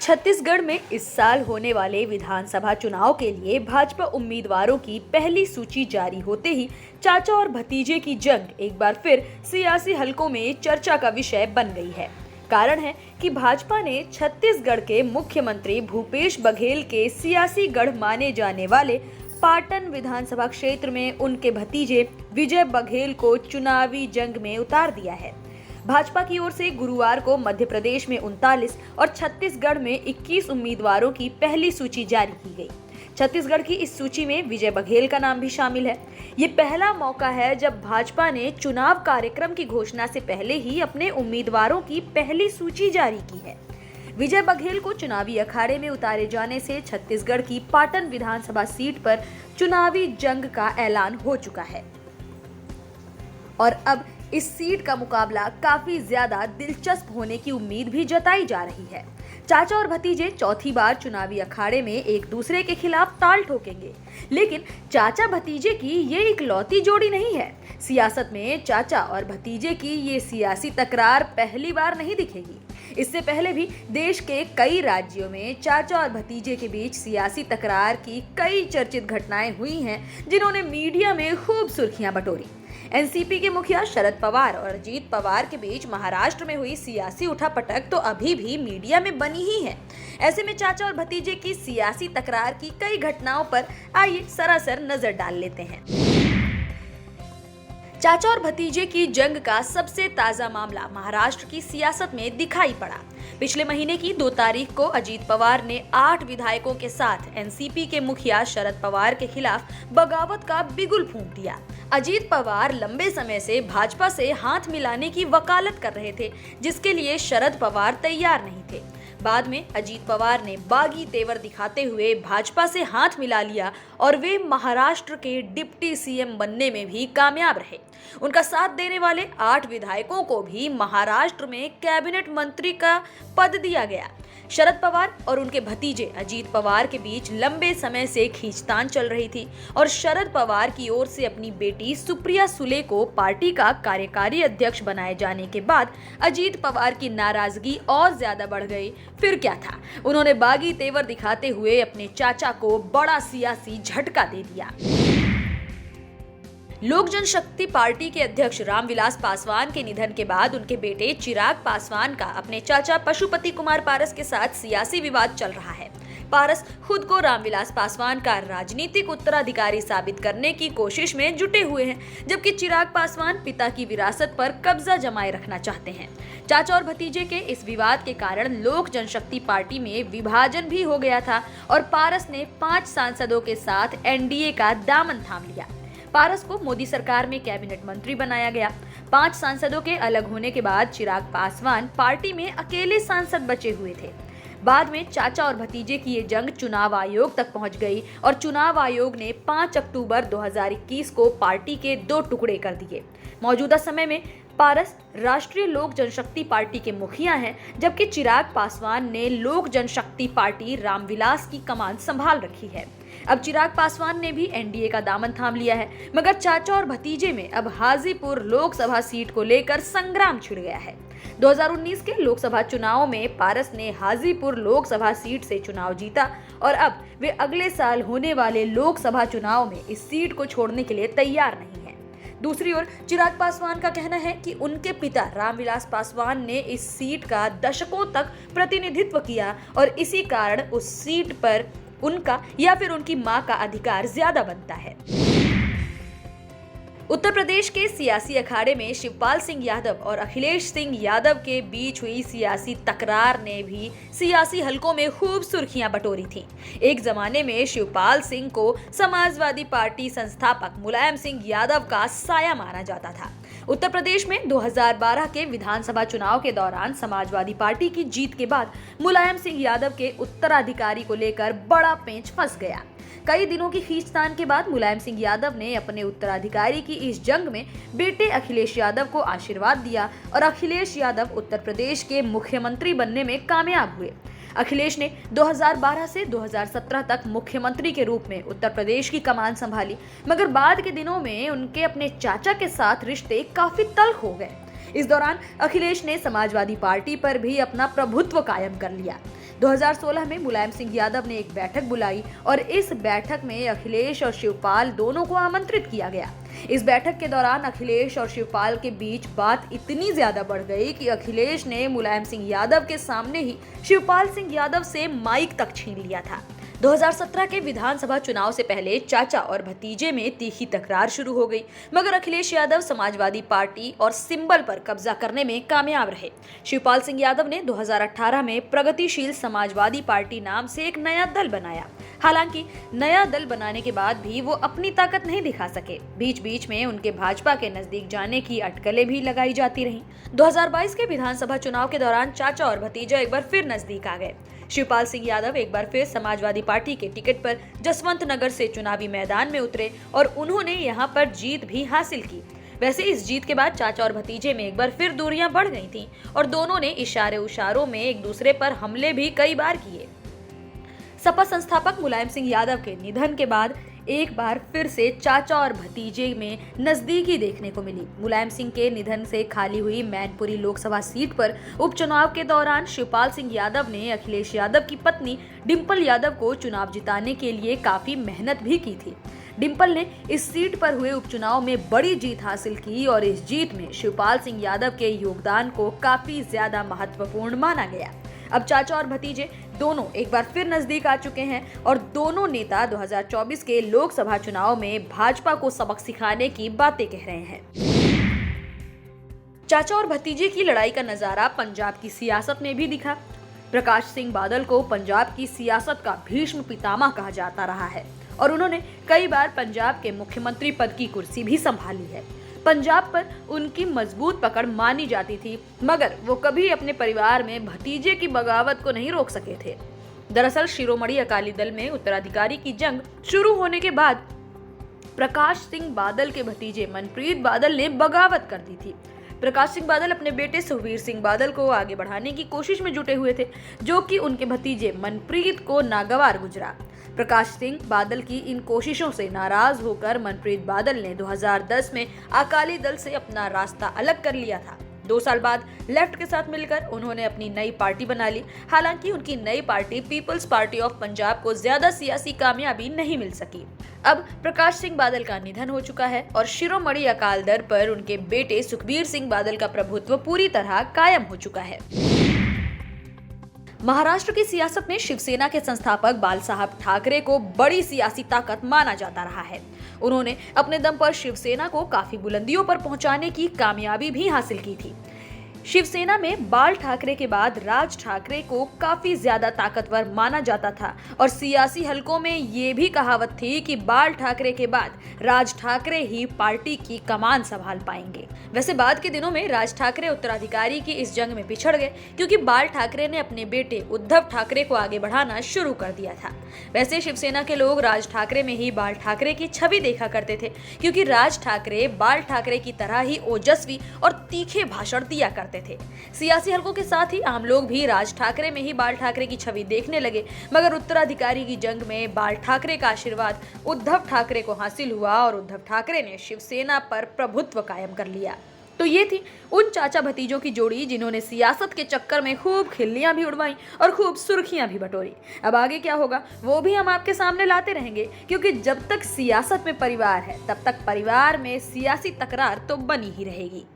छत्तीसगढ़ में इस साल होने वाले विधानसभा चुनाव के लिए भाजपा उम्मीदवारों की पहली सूची जारी होते ही चाचा और भतीजे की जंग एक बार फिर सियासी हलकों में चर्चा का विषय बन गई है। कारण है कि भाजपा ने छत्तीसगढ़ के मुख्यमंत्री भूपेश बघेल के सियासी गढ़ माने जाने वाले पाटन विधानसभा क्षेत्र में उनके भतीजे विजय बघेल को चुनावी जंग में उतार दिया है। भाजपा की ओर से गुरुवार को मध्य प्रदेश में 39 और छत्तीसगढ़ में 21 उम्मीदवारों की पहली सूची जारी की गई। छत्तीसगढ़ की इस सूची में विजय बघेल का नाम भी शामिल है। ये पहला मौका है जब भाजपा ने चुनाव कार्यक्रम की घोषणा से पहले ही अपने उम्मीदवारों की पहली सूची जारी की है। विजय बघेल को चुनावी अखाड़े में उतारे जाने से छत्तीसगढ़ की पाटन विधानसभा सीट पर चुनावी जंग का ऐलान हो चुका है और अब इस सीट का मुकाबला काफी ज्यादा दिलचस्प होने की उम्मीद भी जताई जा रही है। चाचा और भतीजे चौथी बार चुनावी अखाड़े में एक दूसरे के खिलाफ ताल ठोकेंगे, लेकिन चाचा भतीजे की ये इकलौती जोड़ी नहीं है। सियासत में चाचा और भतीजे की ये सियासी तकरार पहली बार नहीं दिखेगी। इससे पहले भी देश के कई राज्यों में चाचा और भतीजे के बीच सियासी तकरार की कई चर्चित घटनाएं हुई हैं, जिन्होंने मीडिया में खूब सुर्खियां बटोरी। एनसीपी के मुखिया शरद पवार और अजीत पवार के बीच महाराष्ट्र में हुई सियासी उठापटक तो अभी भी मीडिया में बनी ही है। ऐसे में चाचा और भतीजे की सियासी तकरार की कई घटनाओं पर आइए सरासर नजर डाल लेते हैं। चाचा और भतीजे की जंग का सबसे ताजा मामला महाराष्ट्र की सियासत में दिखाई पड़ा। पिछले महीने की 2 तारीख को अजीत पवार ने 8 विधायकों के साथ एनसीपी के मुखिया शरद पवार के खिलाफ बगावत का बिगुल फूंक दिया। अजीत पवार लंबे समय से भाजपा से हाथ मिलाने की वकालत कर रहे थे, जिसके लिए शरद पवार तैयार नहीं थे। बाद में अजीत पवार ने बागी तेवर दिखाते हुए भाजपा से हाथ मिला लिया और वे महाराष्ट्र के डिप्टी सीएम बनने में भी कामयाब रहे। उनका साथ देने वाले 8 विधायकों को भी महाराष्ट्र में कैबिनेट मंत्री का पद दिया गया। शरद पवार और उनके भतीजे अजीत पवार के बीच लंबे समय से खींचतान चल रही थी और शरद पवार की ओर से अपनी बेटी सुप्रिया सुले को पार्टी का कार्यकारी अध्यक्ष बनाए जाने के बाद अजीत पवार की नाराजगी और ज्यादा बढ़ गई। फिर क्या था, उन्होंने बागी तेवर दिखाते हुए अपने चाचा को बड़ा सियासी झटका दे दिया। लोक जनशक्ति पार्टी के अध्यक्ष रामविलास पासवान के निधन के बाद उनके बेटे चिराग पासवान का अपने चाचा पशुपति कुमार पारस के साथ सियासी विवाद चल रहा है। पारस खुद को रामविलास पासवान का राजनीतिक उत्तराधिकारी साबित करने की कोशिश में जुटे हुए हैं, जबकि चिराग पासवान पिता की विरासत पर कब्जा जमाए रखना चाहते हैं। चाचा और भतीजे के इस विवाद के कारण लोक जनशक्ति पार्टी में विभाजन भी हो गया था और पारस ने 5 सांसदों के साथ एनडीए का दामन थाम लिया। पारस को मोदी सरकार में कैबिनेट मंत्री बनाया गया। 5 सांसदों के अलग होने के बाद चिराग पासवान पार्टी में अकेले सांसद बचे हुए थे। बाद में चाचा और भतीजे की ये जंग चुनाव आयोग तक पहुंच गई और चुनाव आयोग ने 5 अक्टूबर 2021 को पार्टी के 2 टुकड़े कर दिए। मौजूदा समय में पारस राष्ट्रीय लोक जनशक्ति पार्टी के मुखिया हैं, जबकि चिराग पासवान ने लोक जनशक्ति पार्टी रामविलास की कमान संभाल रखी है। अब चिराग पासवान ने भी एनडीए का दामन थाम लिया है, मगर चाचा और भतीजे में अब हाजीपुर लोकसभा सीट को लेकर संग्राम छिड़ गया है। 2019 के लोकसभा चुनाव में पारस ने हाजीपुर लोकसभा सीट से चुनाव जीता और अब वे अगले साल होने वाले लोकसभा चुनाव में इस सीट को छोड़ने के लिए तैयार नहीं है। दूसरी ओर चिराग पासवान का कहना है कि उनके पिता रामविलास पासवान ने इस सीट का दशकों तक प्रतिनिधित्व किया और इसी कारण उस सीट पर उनका या फिर उनकी मां का अधिकार ज्यादा बनता है। उत्तर प्रदेश के सियासी अखाड़े में शिवपाल सिंह यादव और अखिलेश सिंह यादव के बीच हुई सियासी तकरार ने भी सियासी हलकों में खूब सुर्खियां बटोरी थीं। एक जमाने में शिवपाल सिंह को समाजवादी पार्टी संस्थापक मुलायम सिंह यादव का साया माना जाता था। उत्तर प्रदेश में 2012 के विधानसभा चुनाव के दौरान समाजवादी पार्टी की जीत के बाद मुलायम सिंह यादव के उत्तराधिकारी को लेकर बड़ा पेंच फंस गया। कई दिनों की खींचतान के बाद मुलायम सिंह यादव ने अपने उत्तराधिकारी की इस जंग में बेटे अखिलेश यादव को आशीर्वाद दिया और अखिलेश यादव उत्तर प्रदेश के मुख्यमंत्री बनने में कामयाब हुए। अखिलेश ने 2012 से 2017 तक मुख्यमंत्री के रूप में उत्तर प्रदेश की कमान संभाली, मगर बाद के दिनों में उनके अपने चाचा के साथ रिश्ते काफी तल्ख हो गए। इस दौरान अखिलेश ने समाजवादी पार्टी पर भी अपना प्रभुत्व कायम कर लिया। 2016 में मुलायम सिंह यादव ने एक बैठक बुलाई और इस बैठक में अखिलेश और शिवपाल दोनों को आमंत्रित किया गया। इस बैठक के दौरान अखिलेश और शिवपाल के बीच बात इतनी ज्यादा बढ़ गई कि अखिलेश ने मुलायम सिंह यादव के सामने ही शिवपाल सिंह यादव से माइक तक छीन लिया था। 2017 के विधानसभा चुनाव से पहले चाचा और भतीजे में तीखी तकरार शुरू हो गई, मगर अखिलेश यादव समाजवादी पार्टी और सिंबल पर कब्जा करने में कामयाब रहे। शिवपाल सिंह यादव ने 2018 में प्रगतिशील समाजवादी पार्टी नाम से एक नया दल बनाया। हालांकि नया दल बनाने के बाद भी वो अपनी ताकत नहीं दिखा सके। बीच बीच में उनके भाजपा के नजदीक जाने की अटकलें भी लगाई जाती रहीं। 2022 के विधानसभा चुनाव के दौरान चाचा और भतीजा एक बार फिर नजदीक आ गए। शिवपाल सिंह यादव एक बार फिर समाजवादी पार्टी के टिकट पर जसवंत नगर से चुनावी मैदान में उतरे और उन्होंने यहां पर जीत भी हासिल की। वैसे इस जीत के बाद चाचा और भतीजे में एक बार फिर दूरियां बढ़ गई थीं और दोनों ने इशारों में एक दूसरे पर हमले भी कई बार किए। सपा संस्थापक मुलायम सिंह यादव के निधन के बाद एक बार फिर से चाचा और भतीजे में नजदीकी देखने को मिली। मुलायम सिंह के निधन से खाली हुई मैनपुरी लोकसभा सीट पर उपचुनाव के दौरान शिवपाल सिंह यादव ने अखिलेश यादव की पत्नी डिंपल यादव को चुनाव जिताने के लिए काफी मेहनत भी की थी। डिंपल ने इस सीट पर हुए उपचुनाव में बड़ी जीत हासिल की और इस जीत में शिवपाल सिंह यादव के योगदान को काफी ज्यादा महत्वपूर्ण माना गया। अब चाचा और भतीजे दोनों एक बार फिर नजदीक आ चुके हैं और दोनों नेता 2024 के लोकसभा चुनाव में भाजपा को सबक सिखाने की बातें कह रहे हैं। चाचा और भतीजे की लड़ाई का नजारा पंजाब की सियासत में भी दिखा। प्रकाश सिंह बादल को पंजाब की सियासत का भीष्म पितामह कहा जाता रहा है और उन्होंने कई बार पंजाब के मुख्यमंत्री पद की कुर्सी भी संभाली है। पंजाब पर उनकी मजबूत पकड़ मानी जाती थी, मगर वो कभी अपने परिवार में भतीजे की बगावत को नहीं रोक सके थे। दरअसल शिरोमणि अकाली दल में उत्तराधिकारी की जंग शुरू होने के बाद प्रकाश सिंह बादल के भतीजे मनप्रीत बादल ने बगावत कर दी थी। प्रकाश सिंह बादल अपने बेटे सुखबीर सिंह बादल को आगे बढ़ाने की कोशिश में जुटे हुए थे, जो कि उनके भतीजे मनप्रीत को नागवार गुजरा। प्रकाश सिंह बादल की इन कोशिशों से नाराज होकर मनप्रीत बादल ने 2010 में अकाली दल से अपना रास्ता अलग कर लिया था। 2 साल बाद लेफ्ट के साथ मिलकर उन्होंने अपनी नई पार्टी बना ली। हालांकि उनकी नई party People's Party of Punjab को ज्यादा सियासी कामयाबी नहीं मिल सकी। अब प्रकाश सिंह बादल का निधन हो चुका है और शिरोमणि अकाली दल पर उनके बेटे सुखबीर सिंह बादल का प्रभुत्व पूरी तरह कायम हो चुका है। महाराष्ट्र की सियासत में शिवसेना के संस्थापक बालसाहब ठाकरे को बड़ी सियासी ताकत माना जाता रहा है। उन्होंने अपने दम पर शिवसेना को काफी बुलंदियों पर पहुंचाने की कामयाबी भी हासिल की थी। शिवसेना में बाल ठाकरे के बाद राज ठाकरे को काफी ज्यादा ताकतवर माना जाता था और सियासी हलकों में ये भी कहावत थी कि बाल ठाकरे के बाद राज ठाकरे ही पार्टी की कमान संभाल पाएंगे। वैसे बाद के दिनों में राज ठाकरे उत्तराधिकारी की इस जंग में पिछड़ गए, क्योंकि बाल ठाकरे ने अपने बेटे उद्धव ठाकरे को आगे बढ़ाना शुरू कर दिया था। वैसे शिवसेना के लोग राज ठाकरे में ही बाल ठाकरे की छवि देखा करते थे, क्योंकि राज ठाकरे बाल ठाकरे की तरह ही ओजस्वी और तीखे भाषण दिया करते थे। सियासी हलकों के साथ ही आम लोग भी राज ठाकरे में ही बाल ठाकरे की छवि देखने लगे, मगर उत्तराधिकारी की जंग में बाल ठाकरे का आशीर्वाद उद्धव ठाकरे को हासिल हुआ और उद्धव ठाकरे ने शिवसेना पर प्रभुत्व कायम कर लिया। तो ये थी उन चाचा भतीजों की जोड़ी जिन्होंने सियासत के चक्कर में खूब खिल्लियां भी उड़वाई और खूब सुर्खियां भी बटोरी। अब आगे क्या होगा वो भी हम आपके सामने लाते रहेंगे, क्योंकि जब तक सियासत में परिवार है तब तक परिवार में सियासी तकरार तो बनी ही रहेगी।